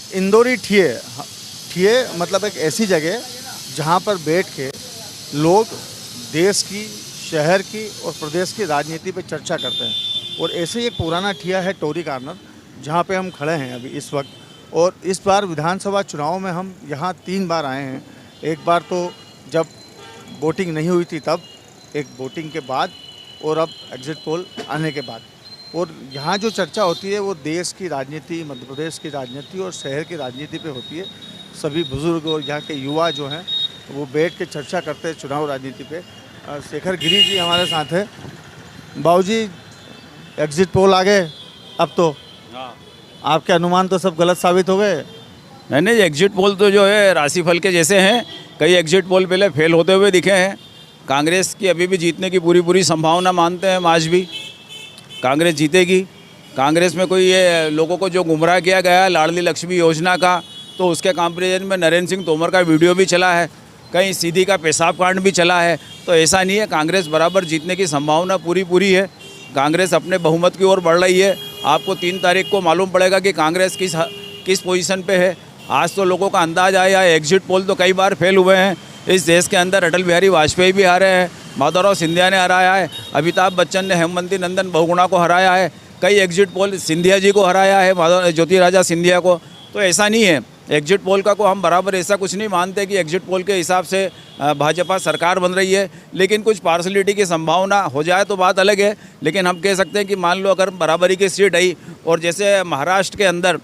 इंदौरी ठिये ठिये मतलब एक ऐसी जगह जहाँ पर बैठ के लोग देश की, शहर की और प्रदेश की राजनीति पे चर्चा करते हैं। और ऐसे ही एक पुराना ठिया है टोरी कॉर्नर, जहाँ पे हम खड़े हैं अभी इस वक्त। और इस बार विधानसभा चुनाव में हम यहाँ 3 बार आए हैं। एक बार तो जब वोटिंग नहीं हुई थी तब, एक वोटिंग के बाद, और अब एग्जिट पोल आने के बाद। और यहाँ जो चर्चा होती है वो देश की राजनीति, मध्य प्रदेश की राजनीति और शहर की राजनीति पे होती है। सभी बुजुर्ग और यहाँ के युवा जो हैं वो बैठ के चर्चा करते हैं चुनाव राजनीति पे। शेखर गिरी जी हमारे साथ हैं। बाबूजी, एग्जिट पोल आ गए अब तो। हाँ, आपके अनुमान तो सब गलत साबित हो गए। नहीं, एग्जिट पोल तो जो है राशिफल के जैसे हैं। कई एग्जिट पोल पहले फेल होते हुए दिखे हैं। कांग्रेस की अभी भी जीतने की पूरी संभावना मानते हैं हम आज भी। कांग्रेस जीतेगी। कांग्रेस में कोई ये लोगों को जो गुमराह किया गया लाडली लक्ष्मी योजना का, तो उसके कंपेरिजन में नरेंद्र सिंह तोमर का वीडियो भी चला है, कहीं सीधी का पेशाब कांड भी चला है। तो ऐसा नहीं है, कांग्रेस बराबर जीतने की संभावना पूरी है। कांग्रेस अपने बहुमत की ओर बढ़ रही है। आपको 3 तारीख को मालूम पड़ेगा कि कांग्रेस किस पोजीशन पे है। आज तो लोगों का अंदाज आया है। एग्जिट पोल तो कई बार फेल हुए हैं इस देश के अंदर। अटल बिहारी वाजपेयी भी हारे हैं, माधवराव सिंधिया ने हराया है, अमिताभ बच्चन ने हेमवती नंदन बहुगुणा को हराया है, कई एग्जिट पोल सिंधिया जी को हराया है, ज्योतिराजा सिंधिया को। तो ऐसा नहीं है, एग्जिट पोल का को हम बराबर ऐसा कुछ नहीं मानते कि एग्जिट पोल के हिसाब से भाजपा सरकार बन रही है। लेकिन कुछ पार्शलिटी की संभावना हो जाए तो बात अलग है। लेकिन हम कह सकते हैं कि मान लो अगर बराबरी की सीट आई, और जैसे महाराष्ट्र के अंदर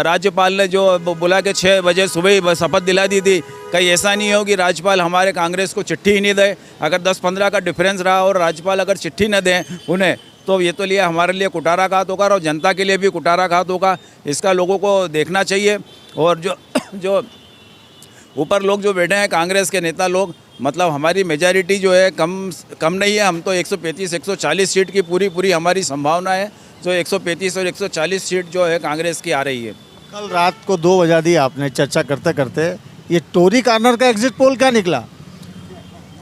राज्यपाल ने जो बोला कि 6 बजे सुबह ही शपथ दिला दी थी, कहीं ऐसा नहीं हो कि राज्यपाल हमारे कांग्रेस को चिट्ठी ही नहीं दे। अगर 10-15 का डिफरेंस रहा और राज्यपाल अगर चिट्ठी न दें उन्हें, तो ये तो लिया हमारे लिए कुटाराघात होगा और जनता के लिए भी कुटाराघात होगा। इसका लोगों को देखना चाहिए। और जो ऊपर लोग जो बैठे हैं कांग्रेस के नेता लोग, मतलब हमारी मेजॉरिटी जो है कम नहीं है। हम तो 135-140 सीट की पूरी हमारी संभावना है। जो 135 और 140 सीट जो है कांग्रेस की आ रही है। कल रात को 2 बजा दी आपने चर्चा करते करते। ये टोरी कॉर्नर का एग्जिट पोल क्या निकला?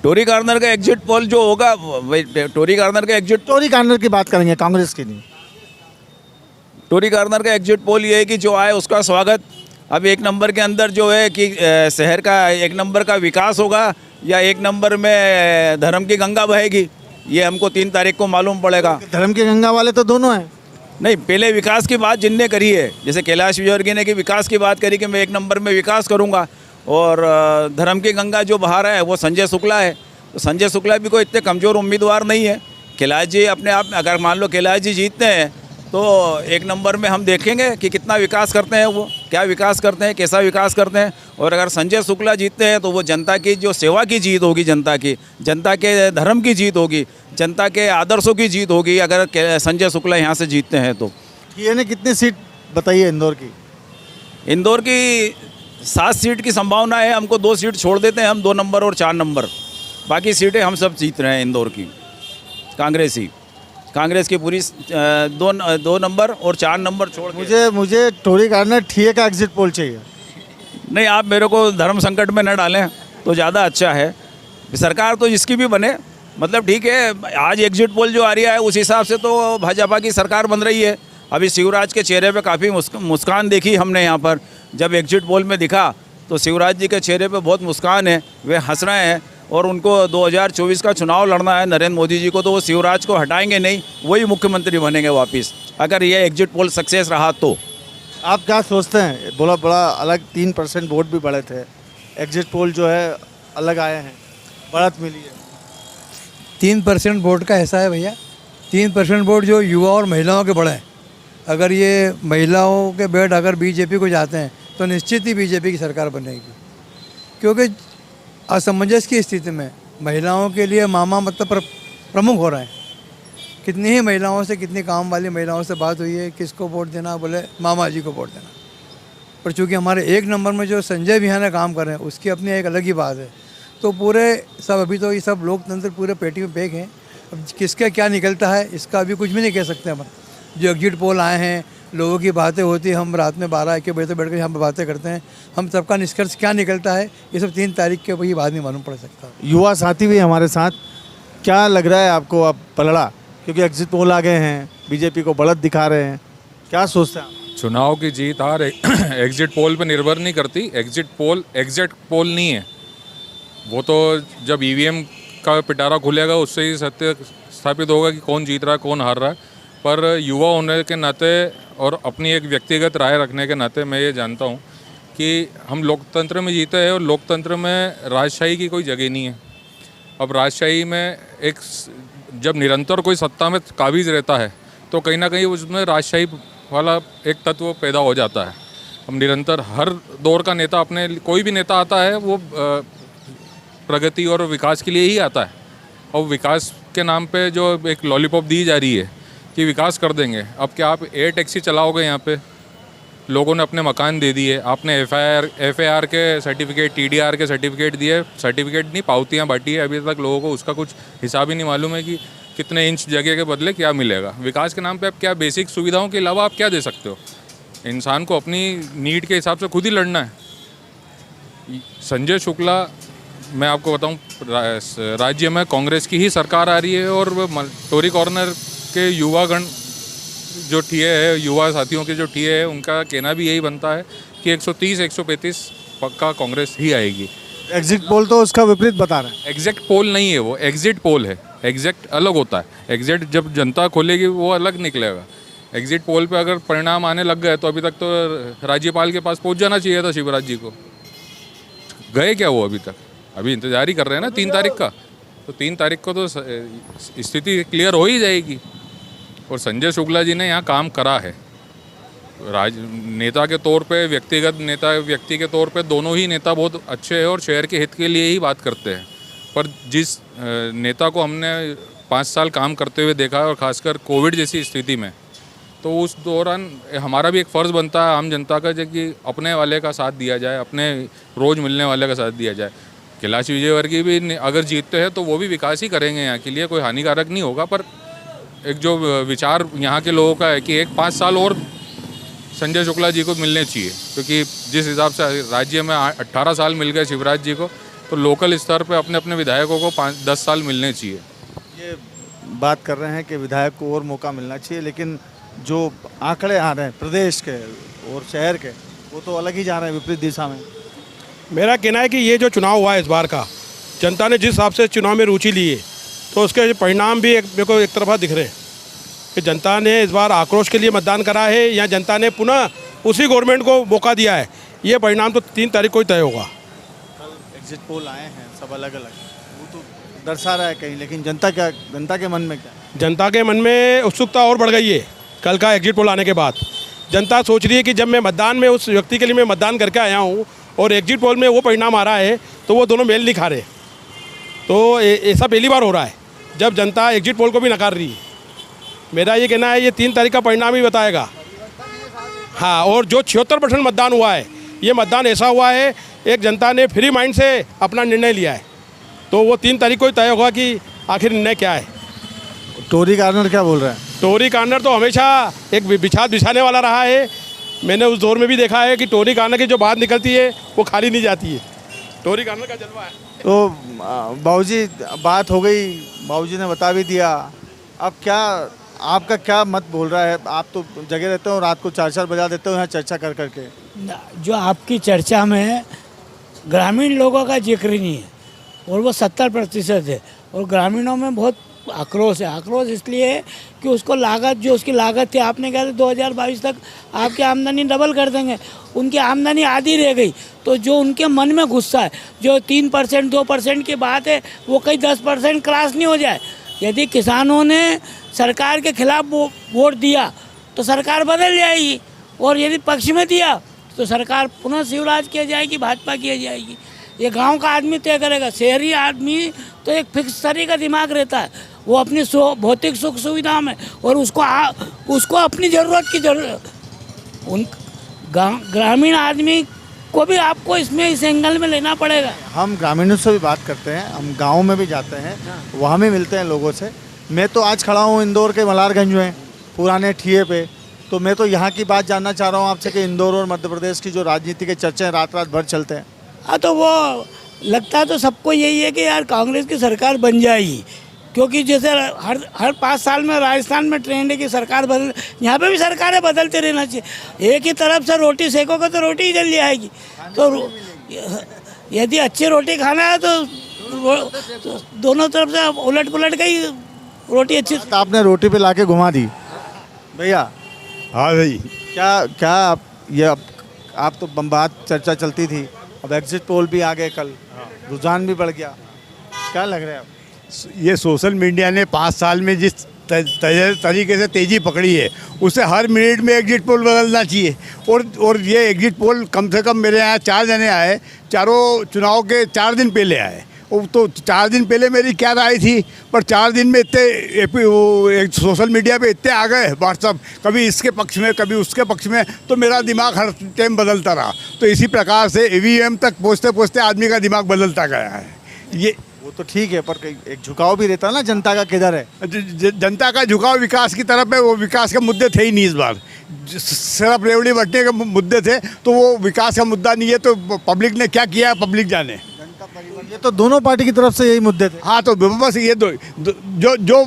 टोरी कॉर्नर का एग्जिट पोल जो होगा, टोरी कॉर्नर का की बात करेंगे, कांग्रेस की नहीं। टोरी कॉर्नर का एग्जिट पोल ये है कि जो आए उसका स्वागत। अब 1 नंबर के अंदर जो है कि शहर का 1 नंबर का विकास होगा या 1 नंबर में धर्म की गंगा बहेगी, ये हमको 3 तारीख को मालूम पड़ेगा। धर्म की गंगा वाले तो दोनों हैं। नहीं, पहले विकास की बात जिनने करी है, जैसे कैलाश विजयवर्गीय ने कि विकास की बात करी कि मैं 1 नंबर में विकास करूंगा, और धर्म की गंगा जो बहा रहा है वो संजय शुक्ला है। तो संजय शुक्ला भी कोई इतने कमज़ोर उम्मीदवार नहीं है। कैलाश जी अपने आप में, अगर मान लो कैलाश जी जीतते हैं तो 1 नंबर में हम देखेंगे कि कितना विकास करते हैं, वो क्या विकास करते हैं, कैसा विकास करते हैं। और अगर संजय शुक्ला जीतते हैं तो वो जनता की जो सेवा की जीत होगी, जनता के धर्म की जीत होगी, जनता के आदर्शों की जीत होगी, अगर संजय शुक्ला यहाँ से जीतते हैं तो। ये ने कितनी सीट बताई है इंदौर की? इंदौर की 7 सीट की संभावना है। हमको 2 सीट छोड़ देते हैं हम, 2 नंबर और 4 नंबर। बाकी सीटें हम सब जीत रहे हैं इंदौर की। कांग्रेस की पूरी 2 नंबर और 4 नंबर छोड़ के। मुझे टोरी कॉर्नर ठिये का एग्जिट पोल चाहिए। नहीं, आप मेरे को धर्म संकट में न डालें तो ज़्यादा अच्छा है। सरकार तो जिसकी भी बने, मतलब ठीक है, आज एग्जिट पोल जो आ रही है उस हिसाब से तो भाजपा की सरकार बन रही है। अभी शिवराज के चेहरे पे काफ़ी मुस्कान देखी हमने यहाँ पर। जब एग्जिट पोल में दिखा तो शिवराज जी के चेहरे पे बहुत मुस्कान है, वे हंस रहे हैं। और उनको 2024 का चुनाव लड़ना है नरेंद्र मोदी जी को, तो वो शिवराज को हटाएंगे नहीं, वही मुख्यमंत्री बनेंगे वापस, अगर ये एग्जिट पोल सक्सेस रहा तो। आप क्या सोचते हैं? बोला बड़ा अलग 3% वोट भी बढ़े थे, एग्जिट पोल जो है अलग आए हैं, बढ़त मिली है। 3% वोट का ऐसा है भैया, 3% वोट जो युवा और महिलाओं के बढ़े हैं। अगर ये महिलाओं के वोट अगर बीजेपी को जाते हैं तो निश्चित ही बीजेपी की सरकार बनेगी। क्योंकि असमंजस की स्थिति में महिलाओं के लिए मामा मतलब प्रमुख हो रहे हैं। कितनी ही महिलाओं से, कितनी काम वाली महिलाओं से बात हुई है, किसको वोट देना, बोले मामा जी को वोट देना। पर चूँकि हमारे 1 नंबर में जो संजय भैया काम कर रहे हैं उसकी अपनी एक अलग ही बात है। तो पूरे सब अभी तो ये सब लोकतंत्र पूरे पेटी में पैक हैं। अब किसका क्या निकलता है इसका अभी कुछ भी नहीं कह सकते हम। जो एग्जिट पोल आए हैं, लोगों की बातें होती हैं, हम रात में 12-1 बजे तक बैठ कर यहाँ पर बातें करते हैं। हम सबका निष्कर्ष क्या निकलता है ये सब 3 तारीख के वही बाद में मालूम पड़ सकता है। युवा साथी भी हमारे साथ, क्या लग रहा है आपको अब पलड़ा? क्योंकि एग्जिट पोल आ गए हैं, बीजेपी को बढ़त दिखा रहे हैं, क्या सोचते हैं आप? चुनाव की जीत हार एग्जिट पोल पे निर्भर नहीं करती। एग्जिट पोल नहीं है वो, तो जब ईवीएम का पिटारा खुलेगा उससे ही सत्य स्थापित होगा कि कौन जीत रहा है कौन हार रहा है। पर युवा होने के नाते और अपनी एक व्यक्तिगत राय रखने के नाते मैं ये जानता हूँ कि हम लोकतंत्र में जीते हैं और लोकतंत्र में राजशाही की कोई जगह नहीं है। अब राजशाही में एक जब निरंतर कोई सत्ता में काबिज रहता है तो कहीं ना कहीं उसमें राजशाही वाला एक तत्व पैदा हो जाता है। हम निरंतर हर दौर का नेता अपने कोई भी नेता आता है वो प्रगति और विकास के लिए ही आता है, और विकास के नाम पे जो एक लॉलीपॉप दी जा रही है कि विकास कर देंगे। अब क्या आप एयर टैक्सी चलाओगे? यहाँ पे लोगों ने अपने मकान दे दिए, आपने एफआईआर के सर्टिफिकेट, टीडीआर के सर्टिफिकेट दिए, सर्टिफिकेट नहीं पावतियाँ बांटी है, अभी तक लोगों को उसका कुछ हिसाब ही नहीं मालूम है कि कितने इंच जगह के बदले क्या मिलेगा। विकास के नाम पे आप क्या बेसिक सुविधाओं के अलावा आप क्या दे सकते हो? इंसान को अपनी नीड के हिसाब से खुद ही लड़ना है। संजय शुक्ला, मैं आपको बताऊं, राज्य में कांग्रेस की ही सरकार आ रही है और टोरी कॉर्नर के युवागण जो ठिए है, युवा साथियों के जो ठिए है, उनका कहना भी यही बनता है कि 130-135 पक्का कांग्रेस ही आएगी। एग्जिट पोल तो उसका विपरीत बता रहे हैं। एग्जैक्ट पोल नहीं है वो, एग्जिट पोल है। एग्जैक्ट अलग होता है, एग्जिट जब जनता खोलेगी वो अलग निकलेगा। एग्जिट पोल पे अगर परिणाम आने लग गए तो अभी तक तो राज्यपाल के पास पहुंच जाना चाहिए था शिवराज जी को। गए क्या वो अभी तक? अभी इंतजार ही कर रहे हैं ना 3 तारीख का, तो 3 तारीख को तो स्थिति क्लियर हो ही जाएगी। और संजय शुक्ला जी ने यहाँ काम करा है नेता के तौर पे, व्यक्तिगत नेता व्यक्ति के तौर पे दोनों ही नेता बहुत अच्छे हैं और शहर के हित के लिए ही बात करते हैं। पर जिस नेता को हमने 5 साल काम करते हुए देखा है और ख़ासकर कोविड जैसी स्थिति में, तो उस दौरान हमारा भी एक फ़र्ज़ बनता है आम जनता का कि अपने वाले का साथ दिया जाए, अपने रोज़ मिलने वाले का साथ दिया जाए। कैलाश विजयवर्गीय भी अगर जीतते हैं तो वो भी विकास ही करेंगे यहाँ के लिए, कोई हानिकारक नहीं होगा। पर एक जो विचार यहाँ के लोगों का है कि एक 5 साल और संजय शुक्ला जी को मिलने चाहिए, क्योंकि जिस हिसाब से राज्य में 18 साल मिल गए शिवराज जी को, तो लोकल स्तर पे अपने अपने विधायकों को 5-10 साल मिलने चाहिए। ये बात कर रहे हैं कि विधायक को और मौका मिलना चाहिए, लेकिन जो आंकड़े आ रहे हैं प्रदेश के और शहर के, वो तो अलग ही जा रहे हैं, विपरीत दिशा में। मेरा कहना है कि ये जो चुनाव हुआ है इस बार का, जनता ने जिस हिसाब से चुनाव में रुचि ली है, तो उसके परिणाम भी मेरे को एक तरफा दिख रहे हैं कि जनता ने इस बार आक्रोश के लिए मतदान करा है या जनता ने पुनः उसी गवर्नमेंट को मौका दिया है। ये परिणाम तो 3 तारीख को ही तय होगा। कल एग्जिट पोल आए हैं सब अलग अलग, वो तो दर्शा रहा है कहीं, लेकिन जनता के मन में क्या? जनता के मन में उत्सुकता और बढ़ गई है कल का एग्जिट पोल आने के बाद। जनता सोच रही है कि जब मैं मतदान में उस व्यक्ति के लिए मैं मतदान करके आया हूँ और एग्जिट पोल में वो परिणाम आ रहा है तो वो दोनों मेल नहीं खा रहे। तो ऐसा पहली बार हो रहा है जब जनता एग्जिट पोल को भी नकार रही है। मेरा ये कहना है ये 3 तारीख का परिणाम ही बताएगा। हाँ, और जो 76% मतदान हुआ है, ये मतदान ऐसा हुआ है एक जनता ने फ्री माइंड से अपना निर्णय लिया है, तो वो 3 तारीख को ही तय होगा कि आखिर निर्णय क्या है। टोरी कॉर्नर क्या बोल रहे हैं? टोरी कॉर्नर तो हमेशा एक बिछाने वाला रहा है। मैंने उस दौर में भी देखा है कि टोरी कॉर्नर की जो बात निकलती है वो खाली नहीं जाती है। टोरी कॉर्नर का जलवा है। तो बाबूजी बात हो गई, बाबूजी ने बता भी दिया। अब क्या आपका क्या मत बोल रहा है? आप तो जगह रहते हो, रात को 4-4 बजा देते हो यहाँ चर्चा कर करके। जो आपकी चर्चा में ग्रामीण लोगों का जिक्र नहीं है और वो 70% है, और ग्रामीणों में बहुत आक्रोश है। आक्रोश इसलिए है कि उसको लागत, जो उसकी लागत थी, आपने कहा था 2022 तक आपकी आमदनी डबल कर देंगे, उनकी आमदनी आधी रह गई। तो जो उनके मन में गुस्सा है, जो 3% 2% की बात है, वो कहीं 10% क्रॉस नहीं हो जाए। यदि किसानों ने सरकार के खिलाफ वोट दिया तो सरकार बदल जाएगी, और यदि पक्ष में दिया तो सरकार पुनः शिवराज की जाएगी, भाजपा की जाएगी। ये गांव का आदमी तय करेगा। शहरी आदमी तो एक फिक्स तरह का दिमाग रहता है, वो अपनी भौतिक सुख सुविधा में, और उसको अपनी ज़रूरत की जरूरत। उन ग्रामीण आदमी को भी आपको इसमें इस एंगल में लेना पड़ेगा। हम ग्रामीणों से भी बात करते हैं, हम गाँव में भी जाते हैं, वहाँ भी मिलते हैं लोगों से। मैं तो आज खड़ा हूँ इंदौर के मलारगंज में, पुराने ठिए पे। तो मैं तो यहाँ की बात जानना चाह रहा हूँ आपसे कि इंदौर और मध्य प्रदेश की जो राजनीति के चर्चे हैं रात रात भर चलते हैं। हाँ, तो वो लगता तो सबको यही है कि यार कांग्रेस की सरकार बन जाएगी, क्योंकि जैसे हर 5 साल में राजस्थान में ट्रेंड है कि सरकार बदल, यहाँ पे भी सरकारें बदलते रहना चाहिए। एक ही तरफ से रोटी सेकोगे तो रोटी ही जल्दी आएगी। तो यदि अच्छी रोटी खाना है तो दोनों तरफ से उलट पुलट गई रोटी अच्छी। तो आपने रोटी पे लाके घुमा दी भैया। हाँ भाई, क्या आप तो बात चर्चा चलती थी, अब एग्जिट पोल भी आ गए कल, रुझान भी बढ़ गया, क्या लग रहा है अब? ये सोशल मीडिया ने 5 साल में जिस तरीके से तेज़ी पकड़ी है, उससे हर मिनट में एग्जिट पोल बदलना चाहिए। और ये एग्जिट पोल कम से कम मेरे यहाँ 4 जने आए, चारों चुनाव के 4 दिन पहले आए। तो 4 दिन पहले मेरी क्या राय थी, पर 4 दिन में इतने सोशल मीडिया पे इतने आ गए व्हाट्सअप, कभी इसके पक्ष में कभी उसके पक्ष में, तो मेरा दिमाग हर टाइम बदलता रहा। तो इसी प्रकार से EVM तक पहुँचते पहुँचते आदमी का दिमाग बदलता गया है। ये वो तो ठीक है, पर एक झुकाव भी रहता है ना जनता का, किधर है? जनता का झुकाव विकास की तरफ है। वो विकास के मुद्दे थे ही नहीं इस बार, सिर्फ रेवड़ी बटने के मुद्दे थे, तो वो विकास का मुद्दा नहीं है। तो पब्लिक ने क्या किया है पब्लिक जाने। ये तो दोनों पार्टी की तरफ से यही मुद्दे थे। हाँ, तो बस ये जो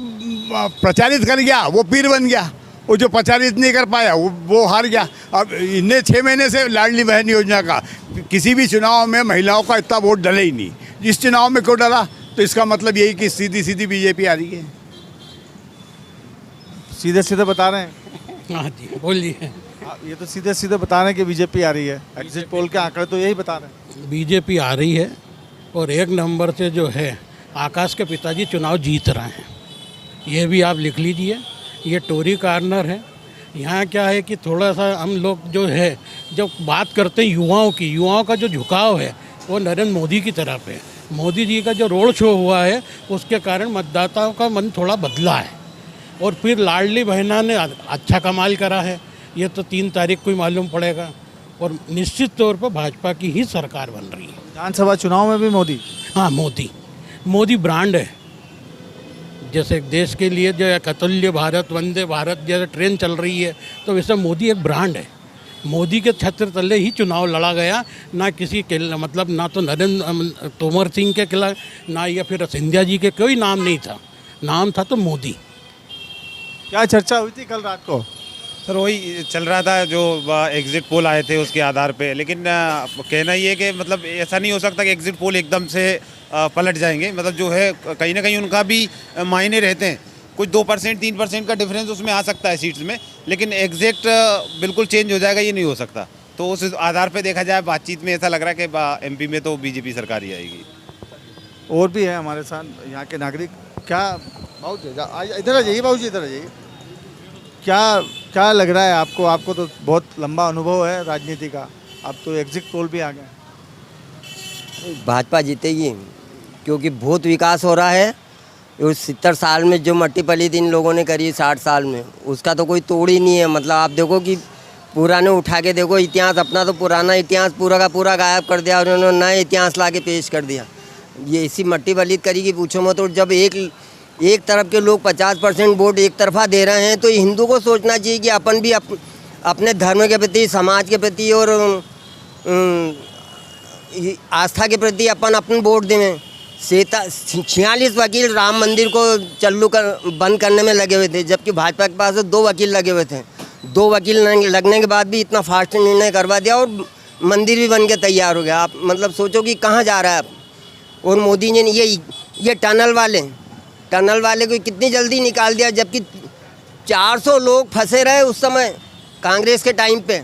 प्रचारित कर गया वो पीर बन गया, वो जो प्रचारित नहीं कर पाया वो हार गया। अब इन्हें 6 महीने से लाडली बहन योजना का किसी भी चुनाव में महिलाओं का इतना वोट डले ही नहीं। इस चुनाव में क्यों डला? तो इसका मतलब यही कि सीधी सीधी बीजेपी आ रही है। सीधे सीधे बता रहे हैं। हाँ जी, बोलिए। ये तो सीधे सीधे बता रहे हैं कि बीजेपी आ रही है। एग्जिट पोल के आंकड़े तो यही बता रहे हैं। बीजेपी आ रही है और 1 नंबर से जो है आकाश के पिताजी चुनाव जीत रहे हैं। ये भी आप लिख लीजिए। ये टोरी कार्नर है। यहाँ क्या है कि थोड़ा सा हम लोग जो है जब बात करते हैं युवाओं का जो झुकाव है वो नरेंद्र मोदी की तरफ है। मोदी जी का जो रोड शो हुआ है उसके कारण मतदाताओं का मन थोड़ा बदला है। और फिर लाडली बहना ने अच्छा कमाल करा है। ये तो 3 तारीख को ही मालूम पड़ेगा। और निश्चित तौर पर भाजपा की ही सरकार बन रही है। विधानसभा चुनाव में भी मोदी। हाँ, मोदी ब्रांड है। जैसे देश के लिए जो एक अतुल्य भारत, वंदे भारत जैसे ट्रेन चल रही है, तो वैसे मोदी एक ब्रांड है। मोदी के छत्र तले ही चुनाव लड़ा गया, ना किसी के मतलब ना तो नरेंद्र तोमर सिंह के खिलाफ, ना या फिर सिंधिया जी के, कोई नाम नहीं था। नाम था तो मोदी। क्या चर्चा हुई थी कल रात को? सर वही चल रहा था जो एग्ज़िट पोल आए थे उसके आधार पे। लेकिन कहना ये है कि मतलब ऐसा नहीं हो सकता कि एग्ज़िट पोल एकदम से पलट जाएंगे। मतलब जो है कहीं ना कहीं उनका भी मायने रहते हैं। कुछ 2% 3% का डिफरेंस उसमें आ सकता है सीट्स में, लेकिन एग्जैक्ट बिल्कुल चेंज हो जाएगा ये नहीं हो सकता। तो उस आधार पे देखा जाए बातचीत में ऐसा लग रहा है कि MP में तो बीजेपी सरकार ही आएगी। और भी है हमारे साथ यहाँ के नागरिक। क्या भाऊ जी, इधर आ जाइए, भाऊ जी इधर आ जाइए। क्या लग रहा है आपको? आपको तो बहुत लंबा अनुभव है राजनीति का, अब तो एग्जिट पोल भी आ गया। भाजपा जीतेगी क्योंकि बहुत विकास हो रहा है। उस 70 साल में जो मट्टी पलीत इन लोगों ने करी 60 साल में, उसका तो कोई तोड़ ही नहीं है। मतलब आप देखो कि पुराने उठा के देखो इतिहास, अपना तो पुराना इतिहास पूरा का पूरा गायब कर दिया और उन्होंने नया इतिहास ला के पेश कर दिया। ये इसी मट्टी पलीत करी कि पूछो मत। और जब एक तरफ के लोग 50% वोट एक तरफा दे रहे हैं, तो हिंदू को सोचना चाहिए कि अपन भी अपने धर्म के प्रति, समाज के प्रति और आस्था के प्रति अपन वोट दें। 46 वकील राम मंदिर को बंद करने में लगे हुए थे, जबकि भाजपा के पास 2 वकील लगे हुए थे। 2 वकील लगने के बाद भी इतना फास्ट निर्णय करवा दिया और मंदिर भी बन के तैयार हो गया। आप मतलब सोचो कि कहाँ जा रहा है आप। और मोदी जी ने ये टनल वाले को कितनी जल्दी निकाल दिया, जबकि 400 लोग फंसे रहे उस समय कांग्रेस के टाइम पे,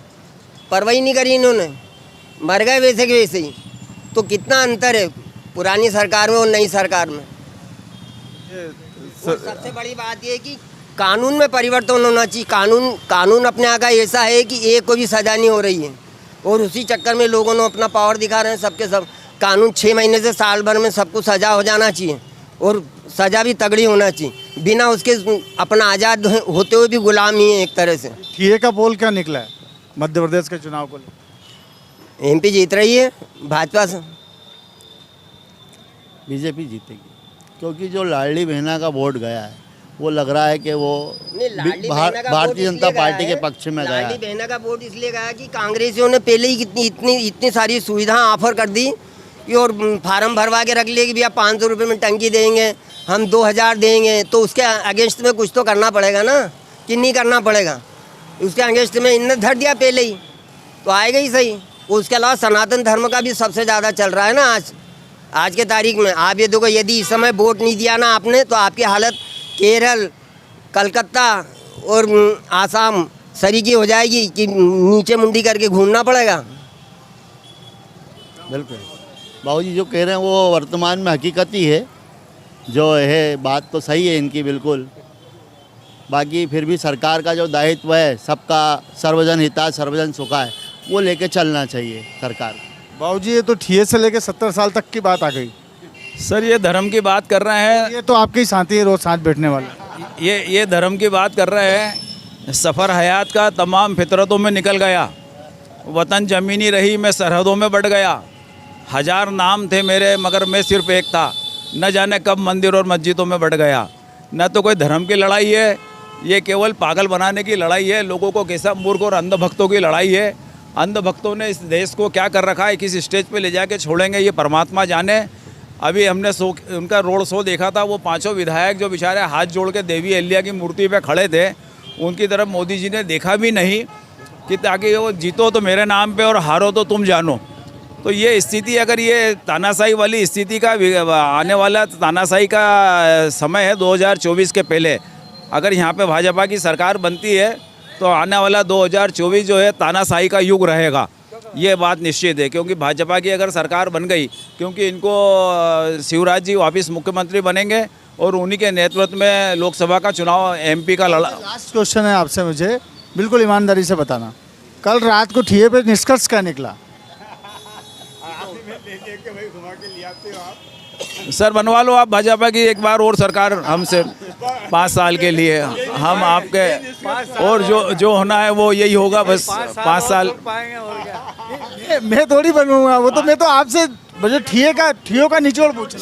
परवाही नहीं करी इन्होंने, मर गए वैसे के वैसे ही। तो कितना अंतर है पुरानी सरकार में और नई सरकार में। सबसे बड़ी बात यह है कि कानून में परिवर्तन होना चाहिए। कानून अपने यहाँ का ऐसा है कि एक को भी सज़ा नहीं हो रही है, और उसी चक्कर में लोगों ने अपना पावर दिखा रहे हैं। सबके सब कानून 6 महीने से साल भर में सबको सज़ा हो जाना चाहिए, और सज़ा भी तगड़ी होना चाहिए। बिना उसके अपना आज़ाद होते हुए भी गुलाम ही है एक तरह से। टीए का पोल क्या निकला है मध्य प्रदेश के चुनाव को? MP जीत रही है भाजपा से। बीजेपी जीतेगी, क्योंकि जो लाडली बहना का वोट गया है वो लग रहा है कि वो भारतीय जनता पार्टी के पक्ष में गया है। लाडली बहना का वोट इसलिए गया कि कांग्रेसियों ने पहले ही इतनी सारी सुविधाएं ऑफर कर दी, और फार्म भरवा के रख लिए कि भैया 500 रुपये में टंकी देंगे, हम 2000 देंगे, तो उसके अगेंस्ट में कुछ तो करना पड़ेगा ना, कि नहीं करना पड़ेगा। उसके अगेंस्ट में इनने धर दिया पहले ही, तो आएगा ही सही। उसके अलावा सनातन धर्म का भी सबसे ज़्यादा चल रहा है ना आज के तारीख में। आप ये देखो, यदि इस समय वोट नहीं दिया ना आपने, तो आपकी हालत केरल, कलकत्ता और आसाम सरीकी हो जाएगी कि नीचे मुंडी करके घूमना पड़ेगा। बिल्कुल बाबूजी जो कह रहे हैं वो वर्तमान में हकीकत ही है, जो है बात तो सही है इनकी बिल्कुल। बाकी फिर भी सरकार का जो दायित्व है, सबका सर्वजन हिताय सर्वजन सुखाय, वो लेके चलना चाहिए सरकार। बाबूजी ये तो ठिये से लेके 70 साल तक की बात आ गई। सर ये धर्म की बात कर रहे हैं, ये तो आपके ही साथी है, रोज साथ बैठने वाले। ये धर्म की बात कर रहे हैं। सफ़र हयात का तमाम फितरतों में निकल गया, वतन ज़मीनी रही, मैं सरहदों में बढ़ गया। 1000 नाम थे मेरे, मगर मैं सिर्फ एक था, न जाने कब मंदिर और मस्जिदों में बढ़ गया। न तो कोई धर्म की लड़ाई है, ये केवल पागल बनाने की लड़ाई है, लोगों को कैसा मूर्ख और अंधभक्तों की लड़ाई है। अंधभक्तों ने इस देश को क्या कर रखा है, किस स्टेज पे ले जाके छोड़ेंगे ये परमात्मा जाने। अभी हमने उनका रोड शो देखा था, वो 5 विधायक जो बेचारे हाथ जोड़ के देवी अहिल्या की मूर्ति पे खड़े थे, उनकी तरफ मोदी जी ने देखा भी नहीं कि ताकि वो जीतो तो मेरे नाम पे और हारो तो तुम जानो। तो ये स्थिति, अगर ये तानाशाही वाली स्थिति का आने वाला तानाशाही का समय है 2024 के पहले, अगर यहाँ पे भाजपा की सरकार बनती है तो आने वाला 2024 जो है तानाशाही का युग रहेगा, ये बात निश्चित है। क्योंकि भाजपा की अगर सरकार बन गई, क्योंकि इनको शिवराज जी वापस मुख्यमंत्री बनेंगे और उन्हीं के नेतृत्व में लोकसभा का चुनाव MP का लड़ा। लास्ट क्वेश्चन है आपसे, मुझे बिल्कुल ईमानदारी से बताना, कल रात को ठिये पे निष्कर्ष क्या निकला? सर बनवा लो आप भाजपा की एक बार और सरकार हमसे 5 साल के लिए, हम आपके, और जो होना है वो यही होगा बस 5 साल। मैं थोड़ी बनूंगा वो, तो मैं तो आपसे मुझे ठियों का निचोड़ पूछ।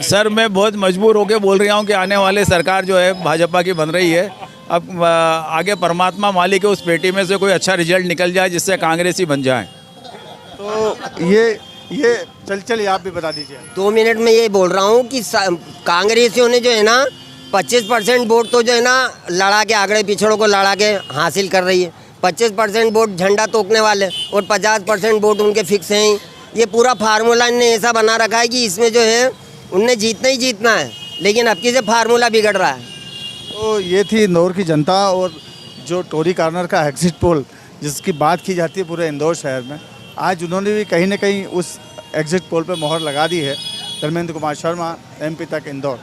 सर मैं बहुत मजबूर होकर बोल रहा हूँ कि आने वाले सरकार जो है भाजपा की बन रही है। अब आगे परमात्मा मालिक है, उस पेटी में से कोई अच्छा रिजल्ट निकल जाए जिससे कांग्रेस ही बन जाए। तो ये चलिए आप भी बता दीजिए। 2 मिनट में ये बोल रहा हूँ कि कांग्रेसियों ने जो है ना 25% वोट तो जो है ना लड़ा के, आगड़े पिछड़ों को लड़ा के हासिल कर रही है। 25% वोट झंडा तोड़ने वाले और 50% वोट उनके फिक्स हैं। ये पूरा फार्मूला इनने ऐसा बना रखा है कि इसमें जो है उनने जीतना ही जीतना है, लेकिन अब की से फार्मूला बिगड़ रहा है। तो ये थी इंदौर की जनता और जो टोरी कॉर्नर का एग्जिट पोल जिसकी बात की जाती है पूरे इंदौर शहर में, आज उन्होंने भी कहीं ना कहीं उस एग्जिट पोल पे मोहर लगा दी है। धर्मेंद्र कुमार शर्मा, MP तक इंदौर।